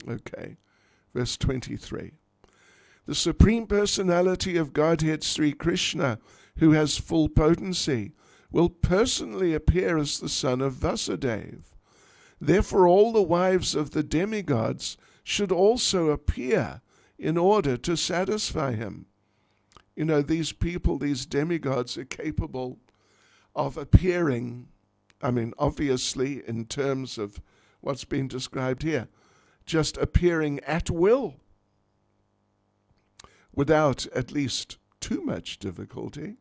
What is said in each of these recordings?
Okay, verse 23. The Supreme Personality of Godhead, Sri Krishna, who has full potency, will personally appear as the son of Vasudeva. Therefore all the wives of the demigods should also appear in order to satisfy him. You know, these people, these demigods, are capable of appearing, I mean, obviously, in terms of what's been described here, just appearing at will, without at least too much difficulty.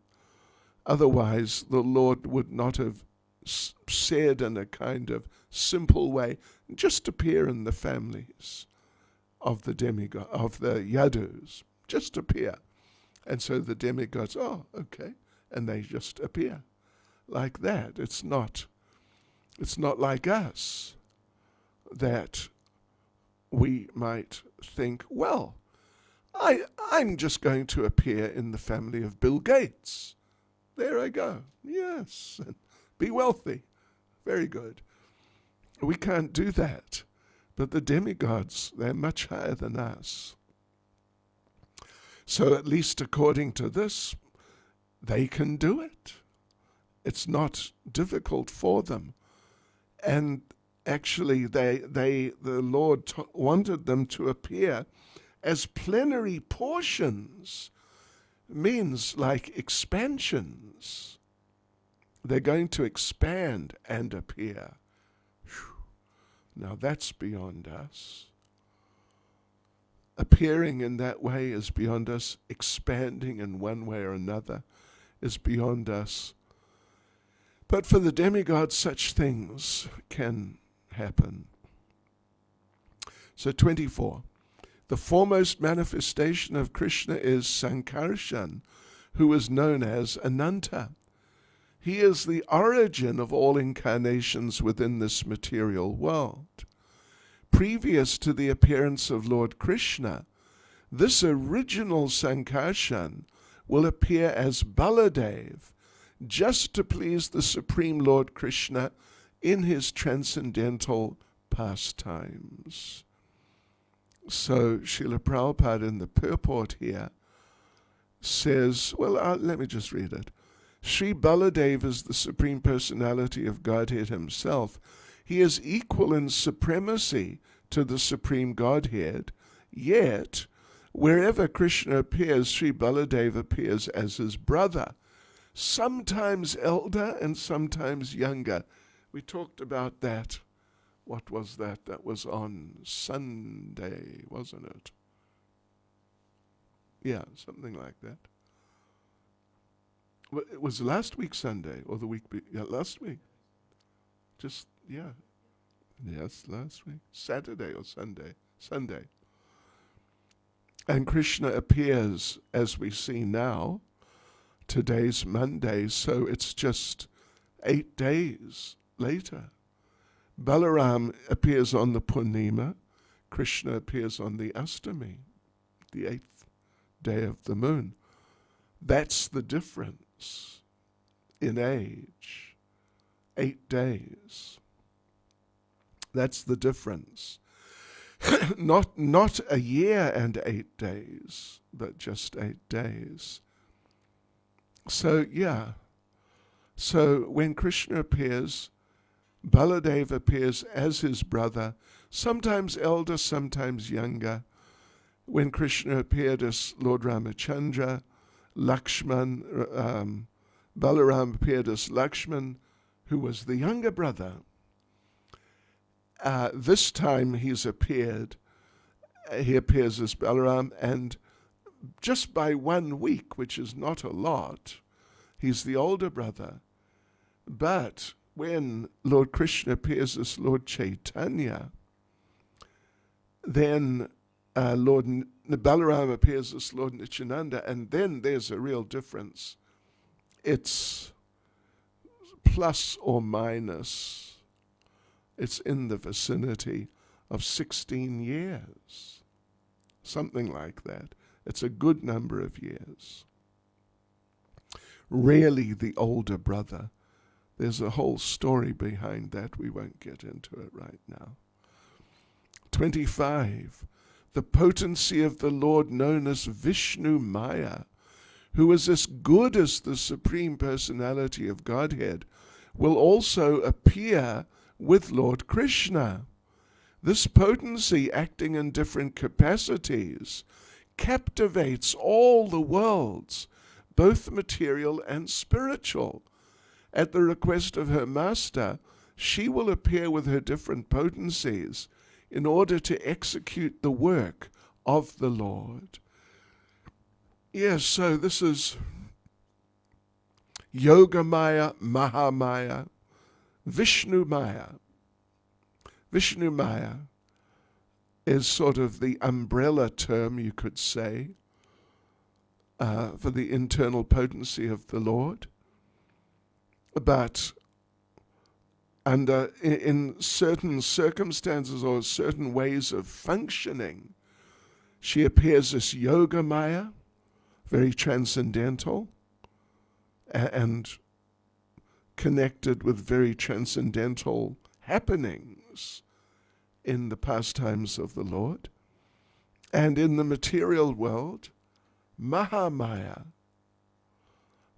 Otherwise, the Lord would not have said in a kind of simple way, just appear in the families of the demigod, of the yadus, just appear. And so the demigods, oh, okay, and they just appear like that. It's not like us that we might think, well, I'm just going to appear in the family of Bill Gates. There I go. Yes, and be wealthy. Very good. We can't do that. But the demigods, they're much higher than us. So at least according to this, they can do it. It's not difficult for them. And actually, the Lord wanted them to appear as plenary portions, means like expansions. They're going to expand and appear. Whew. Now that's beyond us. Appearing in that way is beyond us. Expanding in one way or another is beyond us. But for the demigods, such things can happen. So 24. The foremost manifestation of Krishna is Sankarshan, who is known as Ananta. He is the origin of all incarnations within this material world. Previous to the appearance of Lord Krishna, this original Sankarshan will appear as Baladev, just to please the Supreme Lord Krishna in his transcendental pastimes. So Srila Prabhupada in the purport here says, well, let me just read it. Sri Baladev is the Supreme Personality of Godhead himself. He is equal in supremacy to the Supreme Godhead, yet wherever Krishna appears, Sri Baladev appears as his brother, sometimes elder and sometimes younger. We talked about that. What was that? That was on Sunday, wasn't it? Yeah, something like that. Well, it was last week Sunday, or the week, last week. Just, yeah. Yes, last week. Saturday or Sunday. Sunday. And Krishna appears, as we see now. Today's Monday, so it's just 8 days later. Balaram appears on the Purnima. Krishna appears on the Astami, the 8th day of the moon. That's the difference in age. 8 days. That's the difference. Not a year and 8 days, but just 8 days. So, yeah. So when Krishna appears, Baladev appears as his brother, sometimes elder, sometimes younger. When Krishna appeared as Lord Ramachandra, Lakshman, Balaram appeared as Lakshman, who was the younger brother. This time he appears as Balaram, and just by 1 week, which is not a lot, he's the older brother. But when Lord Krishna appears as Lord Caitanya, then Lord Balaram appears as Lord Nityananda, and then there's a real difference. It's plus or minus. It's in the vicinity of 16 years, something like that. It's a good number of years. Really the older brother. There's a whole story behind that. We won't get into it right now. 25. The potency of the Lord known as Vishnu Maya, who is as good as the Supreme Personality of Godhead, will also appear with Lord Krishna. This potency, acting in different capacities, captivates all the worlds, both material and spiritual. At the request of her master, she will appear with her different potencies in order to execute the work of the Lord. Yes, so this is Yoga Maya, Mahamaya, Vishnu Maya. Vishnu Maya is sort of the umbrella term, you could say, for the internal potency of the Lord. But in certain circumstances or certain ways of functioning, she appears as Yoga Maya, very transcendental, and connected with very transcendental happenings in the pastimes of the Lord. And in the material world, Mahamaya.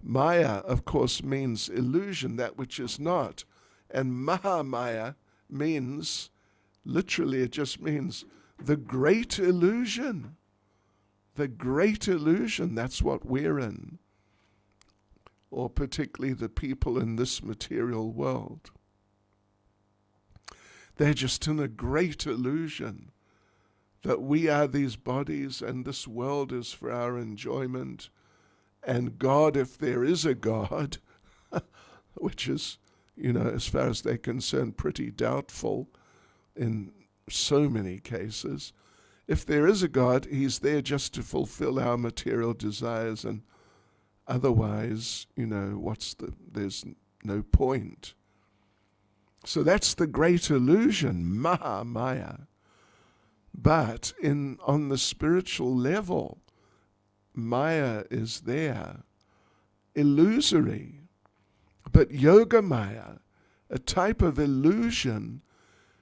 Maya, of course, means illusion, that which is not. And Mahamaya means, literally, it just means the great illusion. The great illusion, that's what we're in. Or particularly the people in this material world. They're just in a great illusion that we are these bodies and this world is for our enjoyment. And God, if there is a God, which is, as far as they're concerned, pretty doubtful in so many cases. If there is a God, he's there just to fulfill our material desires, and otherwise, there's no point. So that's the great illusion, Mahamaya. But on the spiritual level, Maya is there, illusory. But Yoga Maya, a type of illusion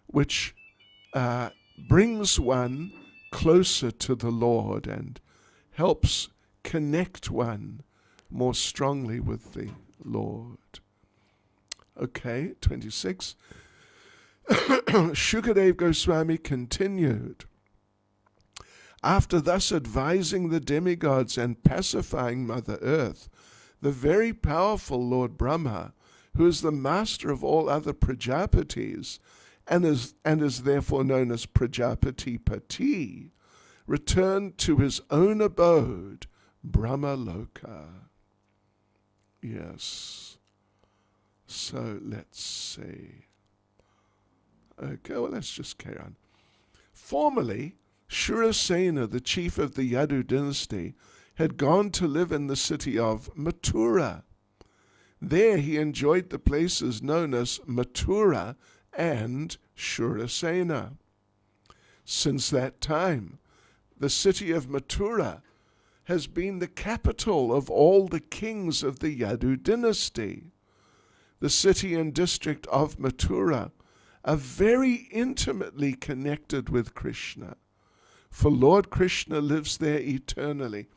which brings one closer to the Lord and helps connect one more strongly with the Lord. Okay, 26. Shukadev Goswami continued, after thus advising the demigods and pacifying Mother Earth, the very powerful Lord Brahma, who is the master of all other Prajapatis, and is therefore known as Prajapati Pati, returned to his own abode, Brahma Loka. Yes. So let's see. Okay, well, let's just carry on. Formerly, Shurasena, the chief of the Yadu dynasty, had gone to live in the city of Mathura. There he enjoyed the places known as Mathura and Shurasena. Since that time, the city of Mathura has been the capital of all the kings of the Yadu dynasty. The city and district of Mathura are very intimately connected with Krishna, for Lord Krishna lives there eternally.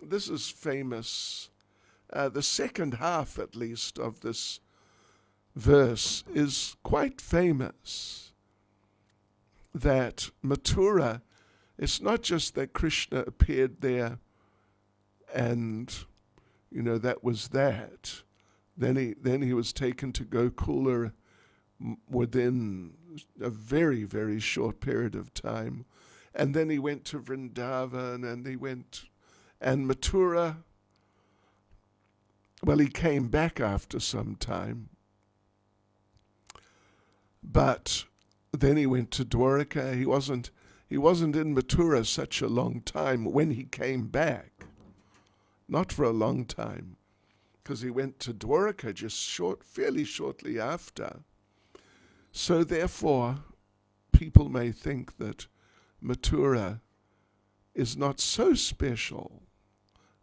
This is famous. The second half, at least, of this verse is quite famous. That Mathura, it's not just that Krishna appeared there and, that was that. Then he was taken to Gokula within a very, very short period of time. And then he went to Vrindavan, and Mathura, well, he came back after some time. But then he went to Dwarka. He wasn't in Mathura such a long time when he came back. Not for a long time, because he went to Dwarka fairly shortly after. So therefore, people may think that Mathura is not so special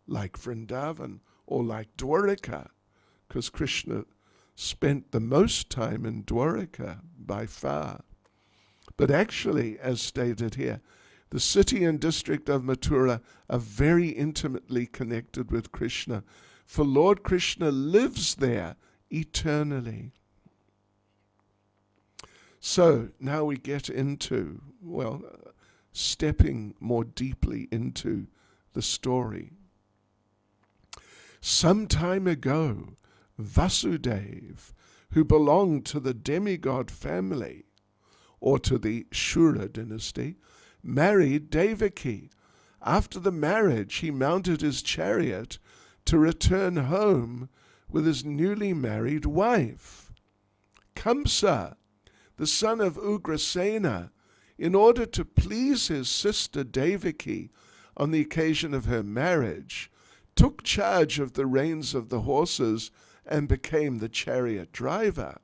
like Vrindavan or like Dwarka, because Krishna spent the most time in Dwarka by far. But actually, as stated here, the city and district of Mathura are very intimately connected with Krishna, for Lord Krishna lives there eternally. So now we get into, stepping more deeply into the story. Some time ago, Vasudeva, who belonged to the demigod family, or to the Shura dynasty, married Devaki. After the marriage, he mounted his chariot to return home with his newly married wife. Kamsa, the son of Ugrasena, in order to please his sister Devaki on the occasion of her marriage, took charge of the reins of the horses and became the chariot driver.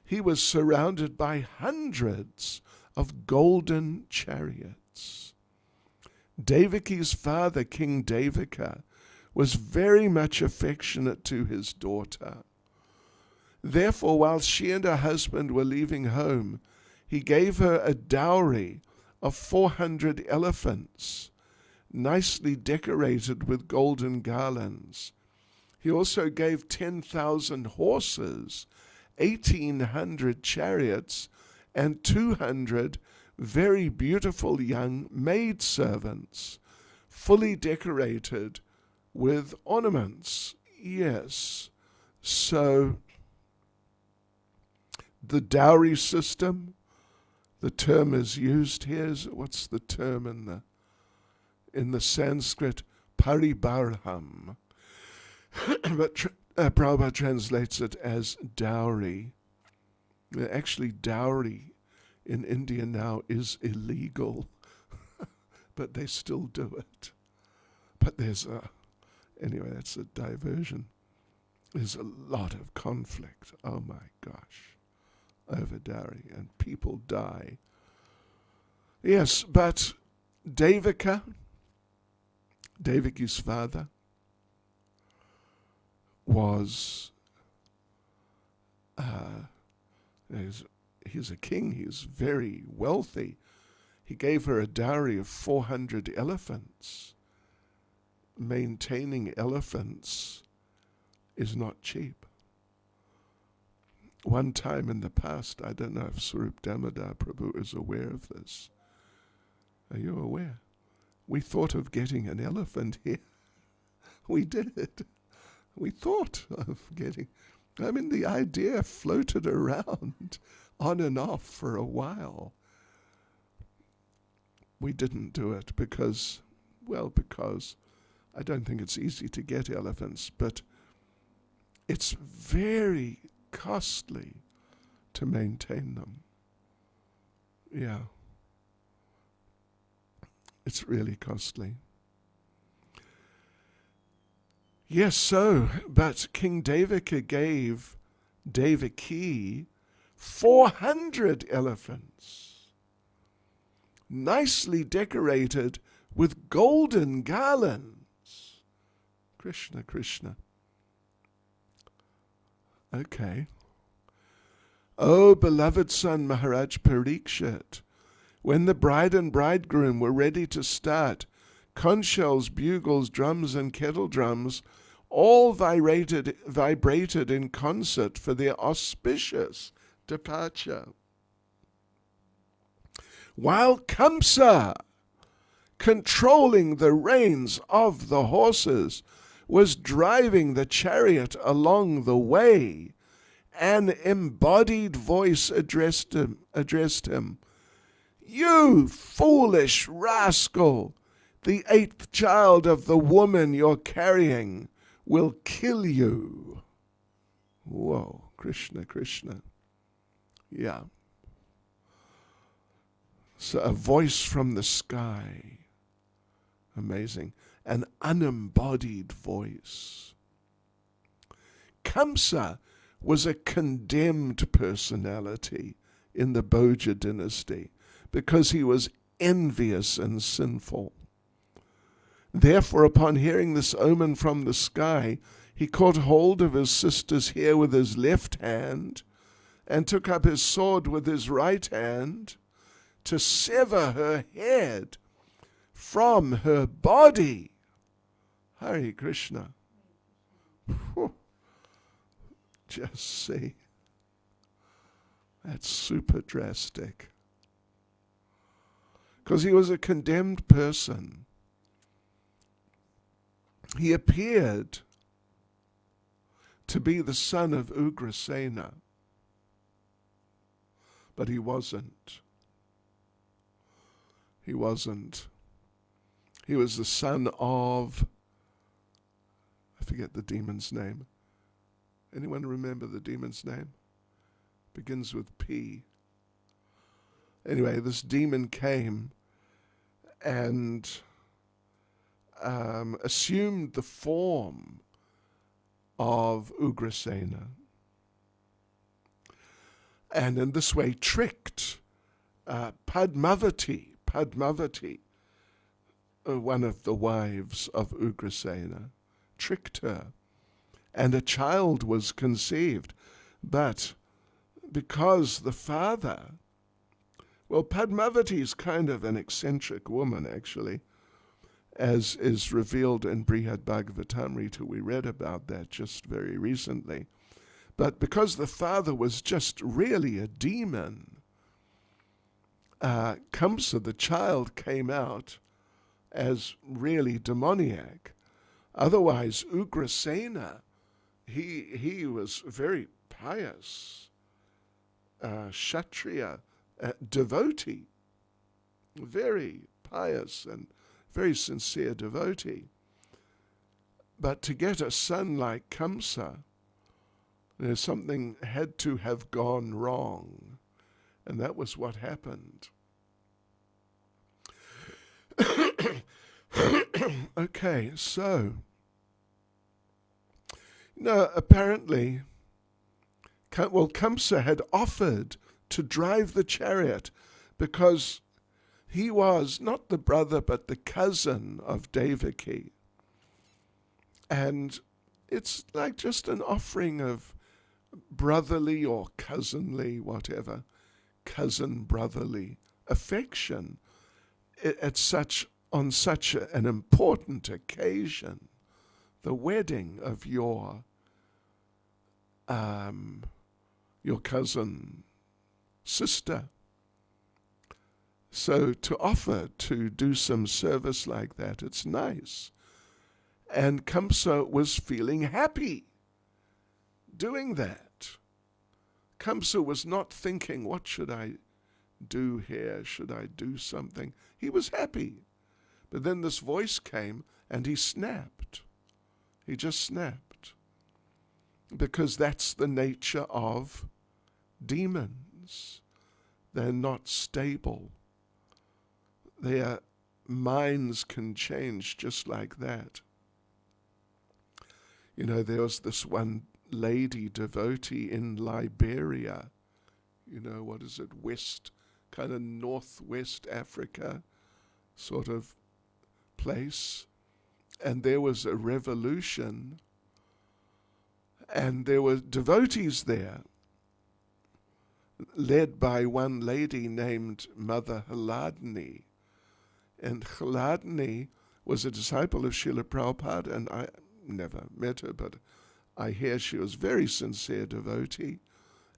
He was surrounded by hundreds of golden chariots. Devaki's father, King Devaka, was very much affectionate to his daughter. Therefore, while she and her husband were leaving home, he gave her a dowry of 400 elephants, nicely decorated with golden garlands. He also gave 10,000 horses, 1,800 chariots, and 200 very beautiful young maidservants, fully decorated with ornaments. Yes, so the dowry system, the term is used here. What's the term in the Sanskrit? Paribarham. But Prabhupada translates it as dowry. Actually, dowry in India now is illegal, but they still do it. But anyway, that's a diversion. There's a lot of conflict, oh my gosh, over dowry, and people die. Yes, but Devaki's father, was he's a king. He's very wealthy. He gave her a dowry of 400 elephants. Maintaining elephants is not cheap. One time in the past, I don't know if Swarup Damodar Prabhu is aware of this. Are you aware? We thought of getting an elephant here. We did. We thought of getting, the idea floated around on and off for a while. We didn't do it because I don't think it's easy to get elephants, but it's very costly to maintain them. Yeah. It's really costly. Yes, but King Devaka gave Devaki 400 elephants, nicely decorated with golden garlands. Krishna, Krishna. Okay. Oh, beloved son Maharaj Parikshit, when the bride and bridegroom were ready to start, conch shells, bugles, drums, and kettle drums all vibrated in concert for their auspicious departure. While Kamsa, controlling the reins of the horses, was driving the chariot along the way, an embodied voice addressed him, "You foolish rascal! The 8th child of the woman you're carrying will kill you." Whoa, Krishna, Krishna. Yeah. So a voice from the sky. Amazing. An unembodied voice. Kamsa was a condemned personality in the Bhoja dynasty because he was envious and sinful. Therefore, upon hearing this omen from the sky, he caught hold of his sister's hair with his left hand and took up his sword with his right hand to sever her head from her body. Hare Krishna. Whew. Just see. That's super drastic. Because he was a condemned person. He appeared to be the son of Ugrasena, but he wasn't. He wasn't. He was the son of, I forget the demon's name. Anyone remember the demon's name? Begins with P. Anyway, this demon came and assumed the form of Ugrasena, and in this way tricked Padmavati, one of the wives of Ugrasena, tricked her, and a child was conceived. But because the father, well, Padmavati is kind of an eccentric woman, actually, as is revealed in Brihad Bhagavatamrita. We read about that just very recently. But because the father was just really a demon, Kamsa, the child, came out as really demoniac. Otherwise, Ugrasena, he was very pious, Kshatriya, devotee, very pious and very sincere devotee. But to get a son like Kamsa, something had to have gone wrong. And that was what happened. Okay, so, apparently, Kamsa had offered to drive the chariot because he was not the brother but the cousin of Devaki. And it's like just an offering of brotherly or cousinly, whatever, cousin-brotherly affection on such an important occasion, the wedding of your cousin sister. So to offer to do some service like that, it's nice. And Kamsa was feeling happy doing that. Kamsa was not thinking, what should I do here? Should I do something? He was happy. But then this voice came and he snapped. He just snapped. Because that's the nature of demons. They're not stable. Their minds can change just like that. There was this one lady devotee in Liberia, what is it, kind of northwest Africa sort of place. And there was a revolution, and there were devotees there, led by one lady named Mother Haladni. And Haladni was a disciple of Srila Prabhupada, and I never met her, but I hear she was very sincere devotee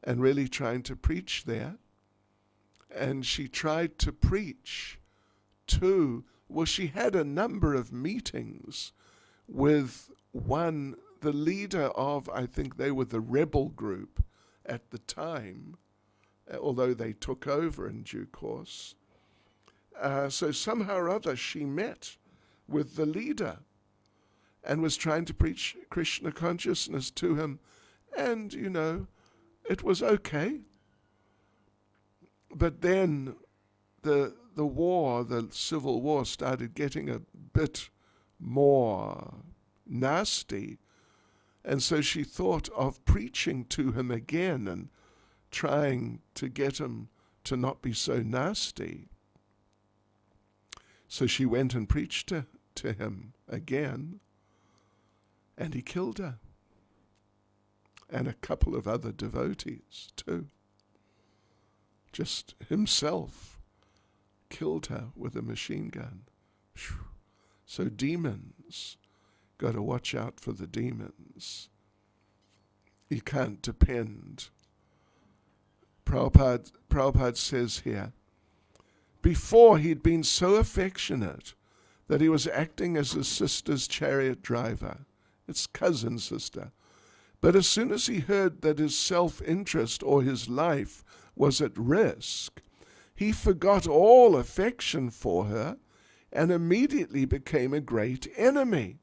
and really trying to preach there. And she tried to preach she had a number of meetings with the leader of, I think they were the rebel group at the time, although they took over in due course. So somehow or other she met with the leader and was trying to preach Krishna consciousness to him. And, it was okay. But then the civil war started getting a bit more nasty. And so she thought of preaching to him again and trying to get him to not be so nasty. So she went and preached to him again, and he killed her. And a couple of other devotees too. Just himself killed her with a machine gun. So demons, got to watch out for the demons. You can't depend. Prabhupada says here, before he'd been so affectionate that he was acting as his sister's chariot driver, its cousin sister. But as soon as he heard that his self-interest or his life was at risk, he forgot all affection for her and immediately became a great enemy.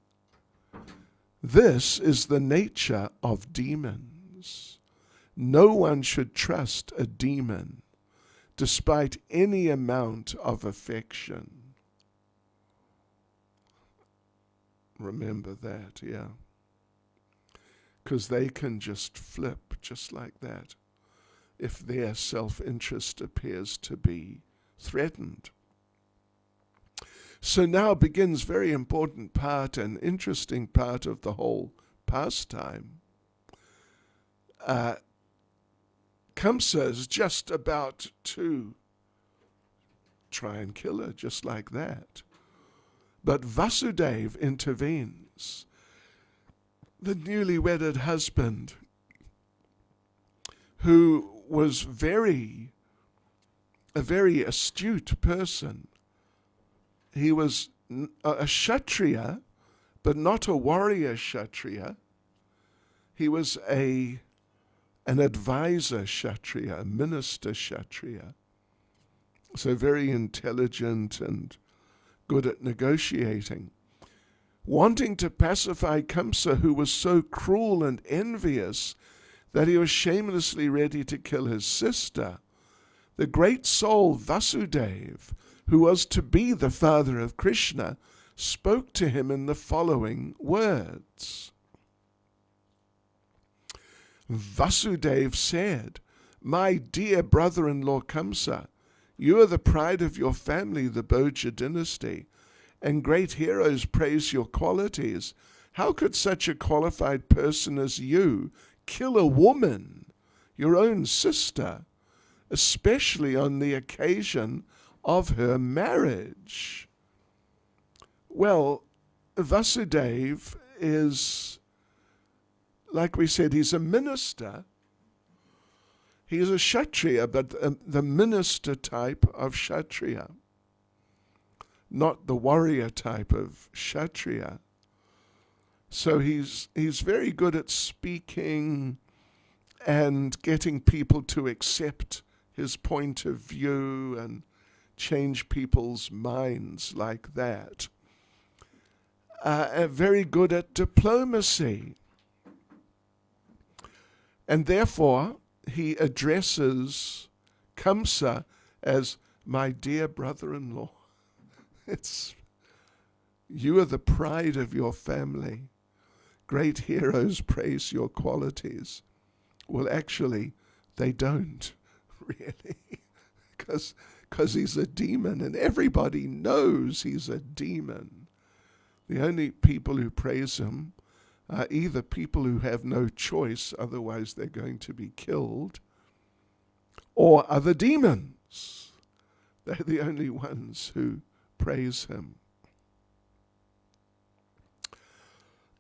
This is the nature of demons. No one should trust a demon, despite any amount of affection. Remember that, yeah. Because they can just flip just like that if their self-interest appears to be threatened. So now begins very important part and interesting part of the whole pastime. Kamsa is just about to try and kill her just like that. But Vasudeva intervenes. The newly wedded husband, who was a very astute person. He was a Kshatriya, but not a warrior Kshatriya. He was an advisor Kshatriya, a minister Kshatriya. So very intelligent and good at negotiating. Wanting to pacify Kamsa, who was so cruel and envious that he was shamelessly ready to kill his sister, the great soul Vasudeva, who was to be the father of Krishna, spoke to him in the following words. Vasudeva said, "My dear brother-in-law Kamsa, you are the pride of your family, the Bhoja dynasty, and great heroes praise your qualities. How could such a qualified person as you kill a woman, your own sister, especially on the occasion of her marriage?" Well, Vasudeva is, like we said, he's a minister. He's a Kshatriya, but the minister type of Kshatriya, not the warrior type of Kshatriya. So he's very good at speaking and getting people to accept his point of view and change people's minds like that. Very good at diplomacy. And therefore, he addresses Kamsa as my dear brother-in-law. You are the pride of your family. Great heroes praise your qualities. Well, actually, they don't, really, because he's a demon, and everybody knows he's a demon. The only people who praise him are either people who have no choice, otherwise they're going to be killed, or other demons. They're the only ones who praise him.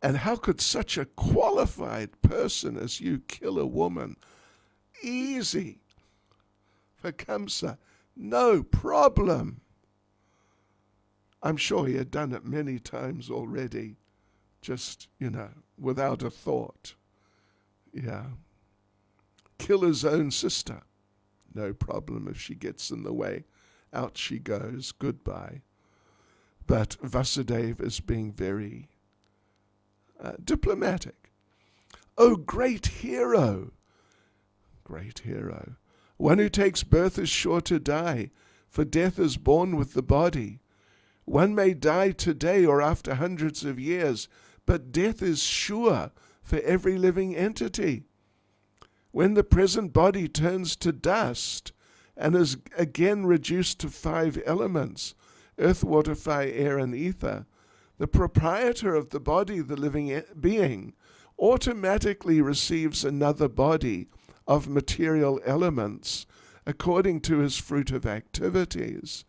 And how could such a qualified person as you kill a woman? Easy. For Kamsa, no problem. I'm sure he had done it many times already, just, without a thought. Yeah. Kill his own sister. No problem if she gets in the way. Out she goes. Goodbye. But Vasudeva is being very diplomatic. Oh, great hero! Great hero. One who takes birth is sure to die, for death is born with the body. One may die today or after hundreds of years, but death is sure for every living entity. When the present body turns to dust and is again reduced to 5 elements, earth, water, fire, air, and ether, the proprietor of the body, the living being, automatically receives another body of material elements according to his fruit of activities.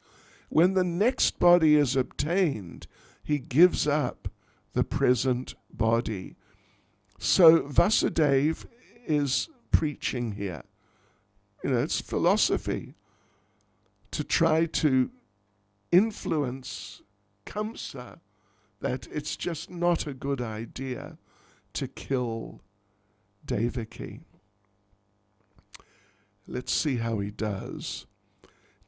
When the next body is obtained, he gives up the present body. So Vasudeva is preaching here. It's philosophy to try to influence Kamsa that it's just not a good idea to kill Devaki. Let's see how he does.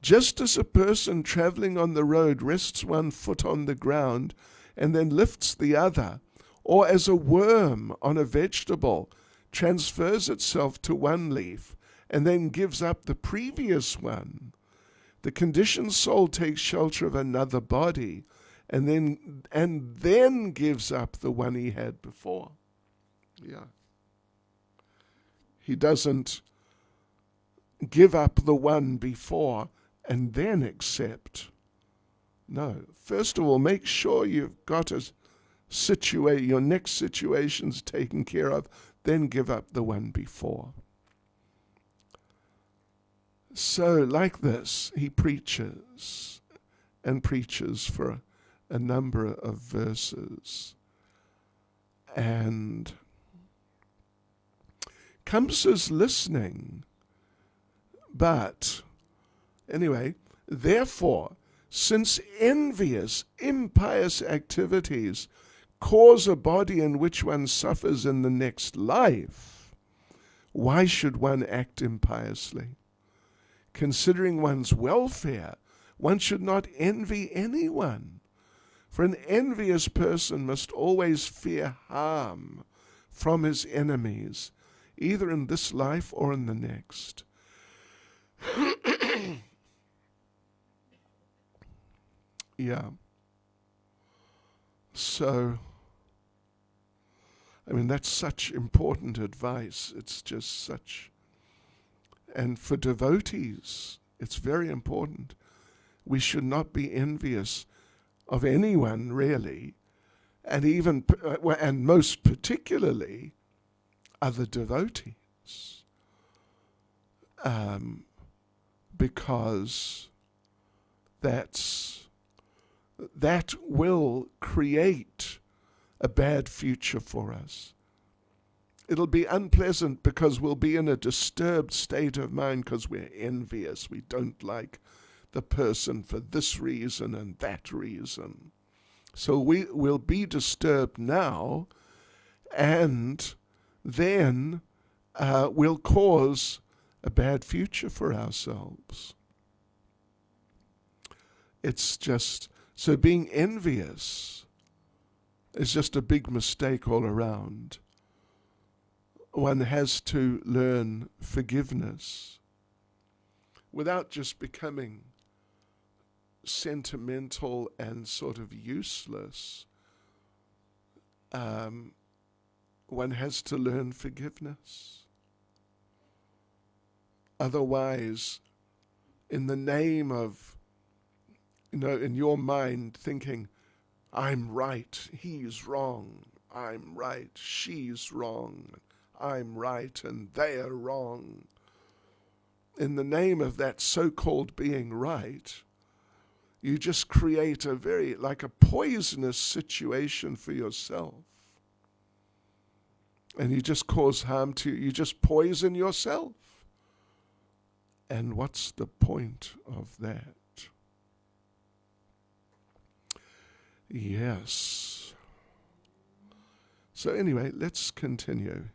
Just as a person traveling on the road rests one foot on the ground and then lifts the other, or as a worm on a vegetable transfers itself to one leaf and then gives up the previous one, the conditioned soul takes shelter of another body and then gives up the one he had before. Yeah. He doesn't give up the one before and then accept. No. First of all, make sure you've got your next situation's taken care of, then give up the one before. So, like this, he preaches and preaches for a number of verses. And Kamsa's listening. But, anyway, therefore, since envious, impious activities cause a body in which one suffers in the next life, why should one act impiously? Considering one's welfare, one should not envy anyone, for an envious person must always fear harm from his enemies, either in this life or in the next. Yeah. So, that's such important advice. It's just such. And for devotees, it's very important. We should not be envious of anyone, really, and most particularly other devotees, because that will create a bad future for us. It'll be unpleasant because we'll be in a disturbed state of mind because we're envious. We don't like the person for this reason and that reason. So we will be disturbed now, and then we'll cause a bad future for ourselves. It's just, so being envious is just a big mistake all around. One has to learn forgiveness without just becoming sentimental and sort of useless. One has to learn forgiveness. Otherwise, in the name of, in your mind thinking, I'm right, he's wrong, I'm right, she's wrong, I'm right and they're wrong. In the name of that so-called being right, you just create like a poisonous situation for yourself. And you just cause harm you just poison yourself. And what's the point of that? Yes. So anyway, let's continue.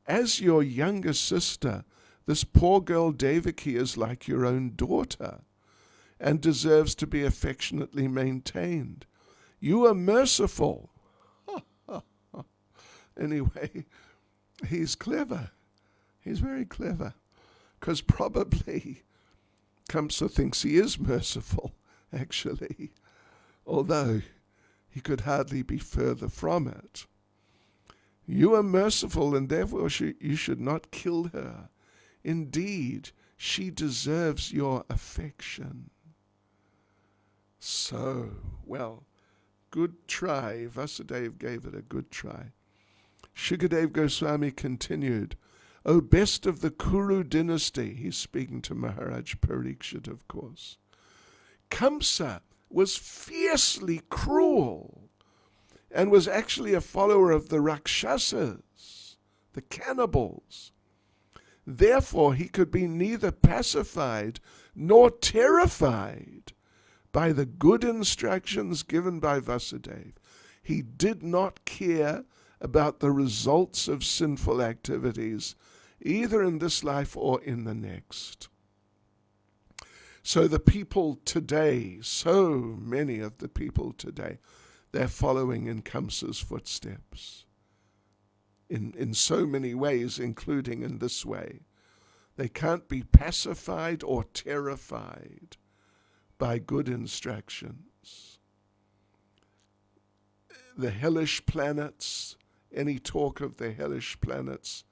As your younger sister, this poor girl Devaki is like your own daughter and deserves to be affectionately maintained. You are merciful. Anyway, he's clever. He's very clever. Because probably Kamsa thinks he is merciful, actually, although he could hardly be further from it. You are merciful, and therefore you should not kill her. Indeed, she deserves your affection. So, well, good try. Vasudeva gave it a good try. Shukadeva Goswami continued, O best of the Kuru dynasty, he's speaking to Maharaj Parikshit, of course, Kamsa was fiercely cruel and was actually a follower of the Rakshasas, the cannibals. Therefore, he could be neither pacified nor terrified by the good instructions given by Vasudeva. He did not care about the results of sinful activities, either in this life or in the next. So the people today, so many of the people today, they're following in Kamsa's footsteps in so many ways, including in this way. They can't be pacified or terrified by good instructions. The hellish planets, any talk of the hellish planets,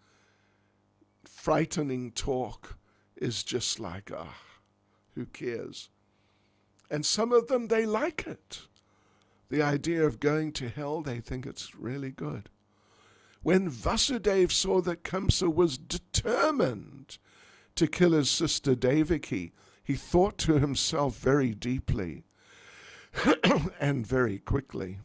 frightening talk, is just like, who cares? And some of them, they like it. The idea of going to hell, they think it's really good. When Vasudeva saw that Kamsa was determined to kill his sister Devaki, he thought to himself very deeply and very quickly.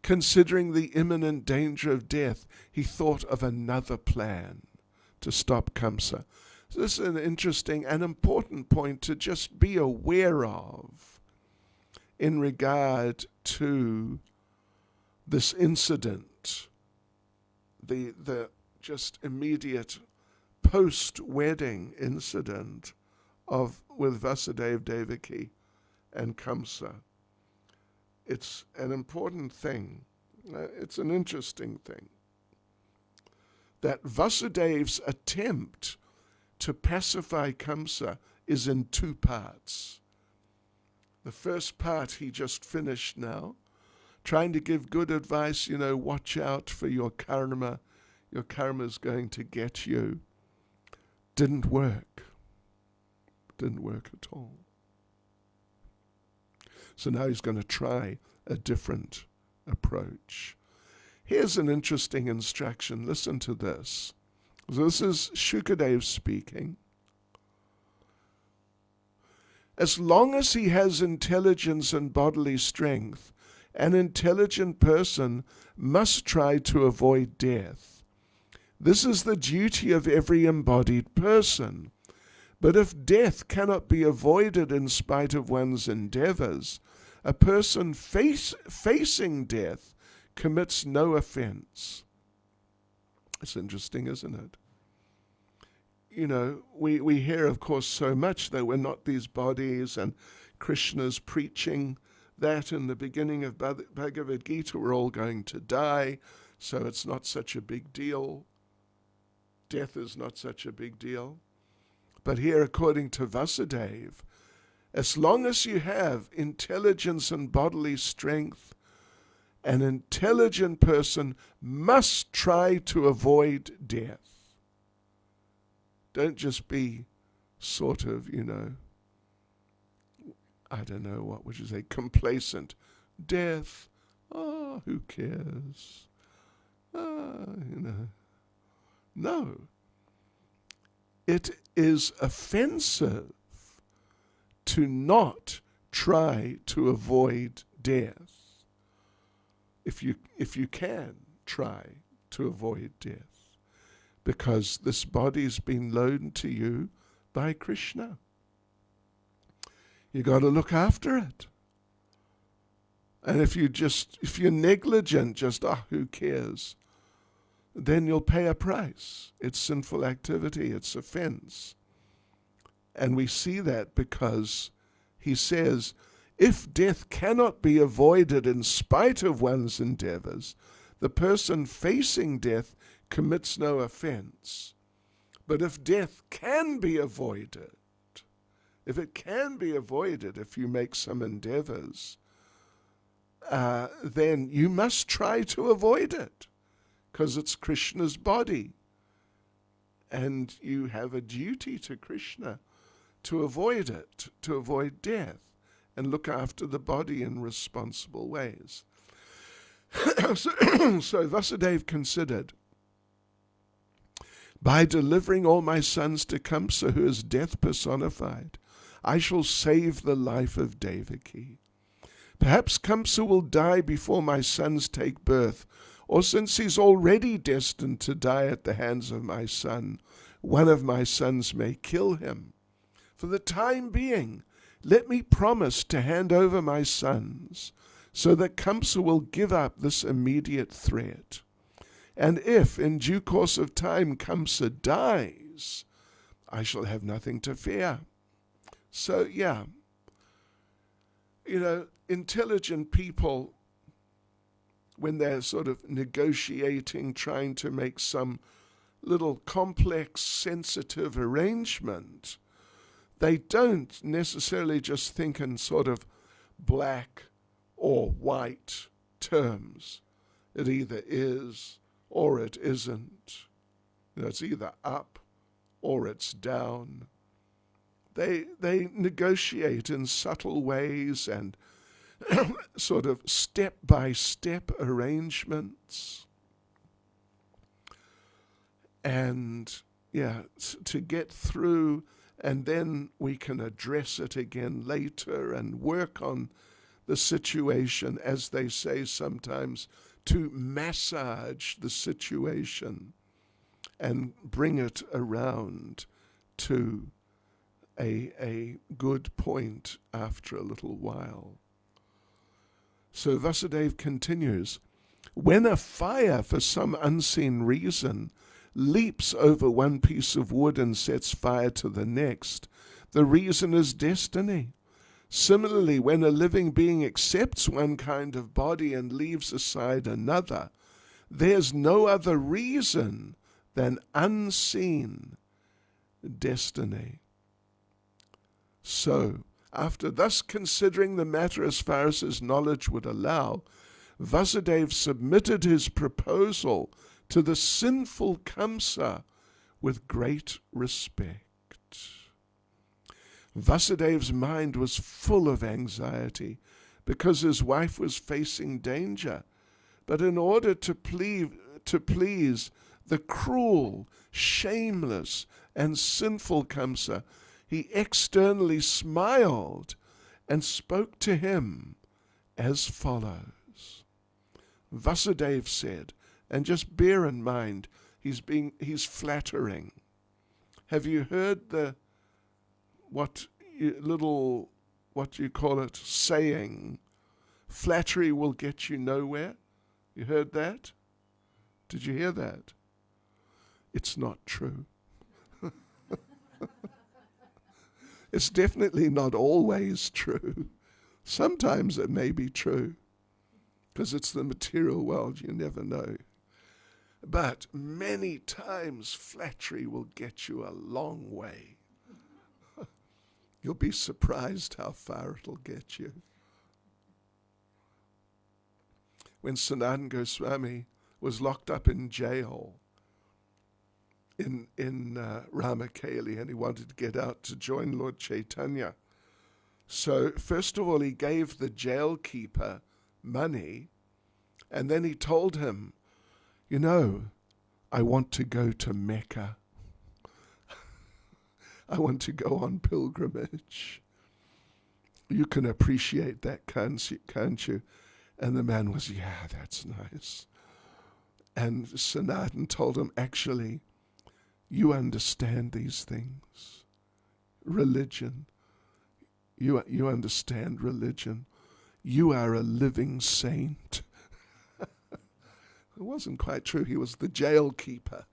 Considering the imminent danger of death, he thought of another plan to stop Kamsa. So this is an interesting and important point to just be aware of in regard to this incident, the just immediate post-wedding incident with Vasudeva Devaki and Kamsa. It's an important thing. It's an interesting thing that Vasudeva's attempt to pacify Kamsa is in two parts. The first part he just finished now, trying to give good advice, watch out for your karma. Your karma's going to get you. Didn't work. Didn't work at all. So now he's going to try a different approach. Here's an interesting instruction. Listen to this. So this is Shukadev speaking. As long as he has intelligence and bodily strength, an intelligent person must try to avoid death. This is the duty of every embodied person. But if death cannot be avoided in spite of one's endeavors, a person facing death commits no offense. It's interesting, isn't it? We hear, of course, so much that we're not these bodies, and Krishna's preaching that in the beginning of Bhagavad Gita, we're all going to die, so it's not such a big deal. Death is not such a big deal. But here, according to Vasudeva, as long as you have intelligence and bodily strength, an intelligent person must try to avoid death. Don't just be sort of, I don't know, what would you say, complacent. Death, who cares? No. It is offensive to not try to avoid death. If you can try to avoid death, because this body's been loaned to you by Krishna. You got to look after it. And if you're negligent, who cares? Then you'll pay a price. It's sinful activity, it's offense. And we see that because he says, if death cannot be avoided in spite of one's endeavors, the person facing death commits no offense. But if death can be avoided, if you make some endeavors, then you must try to avoid it, because it's Krishna's body. And you have a duty to Krishna to avoid it, to avoid death, and look after the body in responsible ways. So Vasudeva considered, by delivering all my sons to Kamsa, who is death personified, I shall save the life of Devaki. Perhaps Kamsa will die before my sons take birth, or since he's already destined to die at the hands of my son, one of my sons may kill him. For the time being, let me promise to hand over my sons, so that Kamsa will give up this immediate threat. And if, in due course of time, Kamsa dies, I shall have nothing to fear. So, yeah, intelligent people, when they're sort of negotiating, trying to make some little complex, sensitive arrangement, they don't necessarily just think in sort of black or white terms. It either is or it isn't. It's either up or it's down. They negotiate in subtle ways and sort of step-by-step arrangements. And, to get through, and then we can address it again later and work on the situation, as they say sometimes, to massage the situation and bring it around to a good point after a little while. So Vasudeva continues, when a fire for some unseen reason leaps over one piece of wood and sets fire to the next, the reason is destiny. Similarly, when a living being accepts one kind of body and leaves aside another, there's no other reason than unseen destiny. So, after thus considering the matter as far as his knowledge would allow, Vasudeva submitted his proposal to the sinful Kamsa with great respect. Vasudeva's mind was full of anxiety because his wife was facing danger, but in order to please the cruel, shameless, and sinful Kamsa, he externally smiled and spoke to him as follows. Vasudeva said, and just bear in mind, he's flattering. Have you heard what you call it, saying, flattery will get you nowhere? You heard that? Did you hear that? It's not true. It's definitely not always true. Sometimes it may be true, because it's the material world, you never know. But many times flattery will get you a long way. You'll be surprised how far it'll get you. When Sanatana Goswami was locked up in jail in Ramakeli, and he wanted to get out to join Lord Caitanya. So first of all, he gave the jail keeper money, and then he told him, I want to go to Mecca. I want to go on pilgrimage. You can appreciate that, can't you? And the man was, yeah, that's nice. And Sanatana told him, actually, you understand these things. Religion. You understand religion. You are a living saint. It wasn't quite true. He was the jail keeper.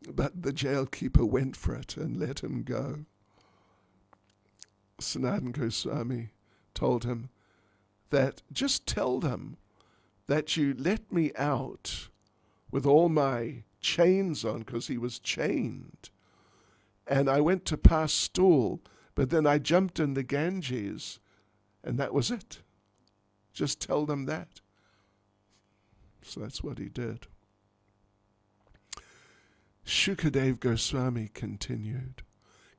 But the jail keeper went for it and let him go. Sanatana Goswami told him that just tell them that you let me out with all my chains on, because he was chained. And I went to pass stool, but then I jumped in the Ganges, and that was it. Just tell them that. So that's what he did. Shukadeva Goswami continued.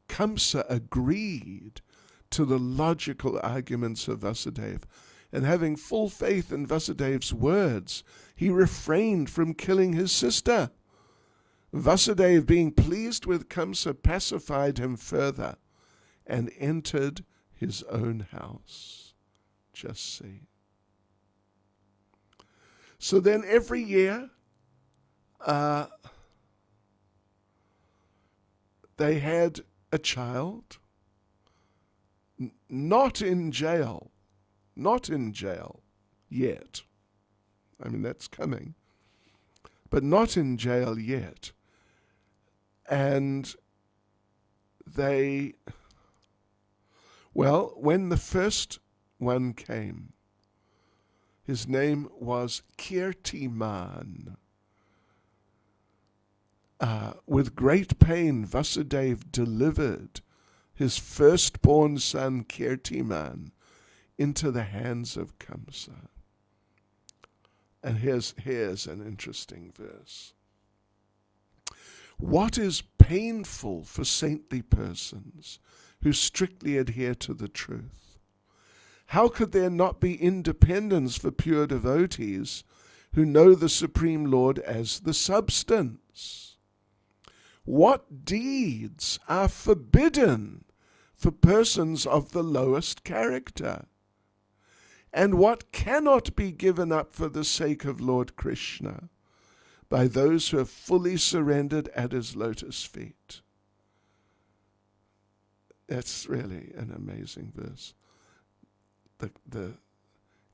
Kamsa agreed to the logical arguments of Vasudeva, and having full faith in Vasudeva's words, he refrained from killing his sister. Vasudeva, being pleased with Kamsa, pacified him further, and entered his own house. Just see. So then every year, they had a child, not in jail yet. I mean, that's coming, but not in jail yet. And when the first one came, his name was Kirtiman. With great pain, Vasudev delivered his firstborn son, Kirtiman, into the hands of Kamsa. And here's an interesting verse. What is painful for saintly persons who strictly adhere to the truth? How could there not be independence for pure devotees who know the Supreme Lord as the substance? What deeds are forbidden for persons of the lowest character? And what cannot be given up for the sake of Lord Krishna by those who have fully surrendered at his lotus feet? That's really an amazing verse. The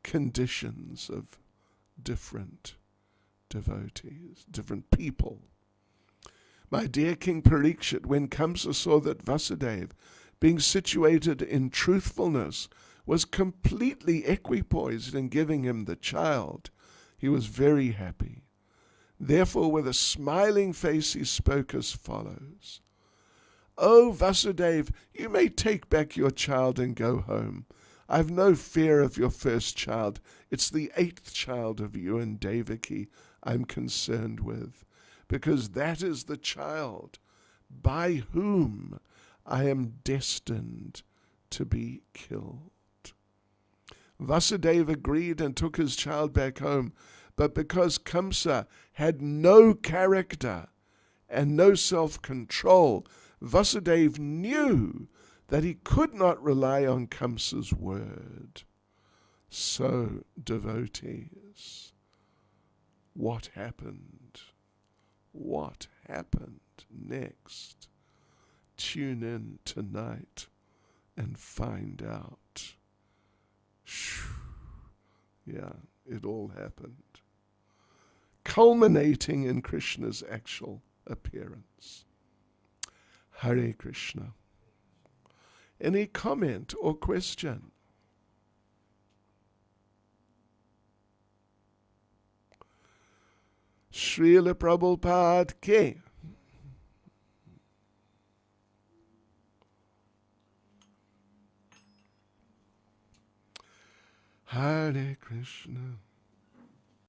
conditions of different devotees, different people. My dear King Parikshit, when Kamsa saw that Vasudev, being situated in truthfulness, was completely equipoised in giving him the child, he was very happy. Therefore, with a smiling face, he spoke as follows. "O Vasudev, you may take back your child and go home. I've no fear of your first child. It's the 8th child of you and Devaki I'm concerned with, because that is the child by whom I am destined to be killed." Vasudeva agreed and took his child back home, but because Kamsa had no character and no self-control, Vasudeva knew that he could not rely on Kamsa's word. So, devotees, what happened? What happened next? Tune in tonight and find out. Yeah, it all happened. Culminating in Krishna's actual appearance. Hare Krishna. Any comment or question? Srila Prabhupada Ki. Hare Krishna.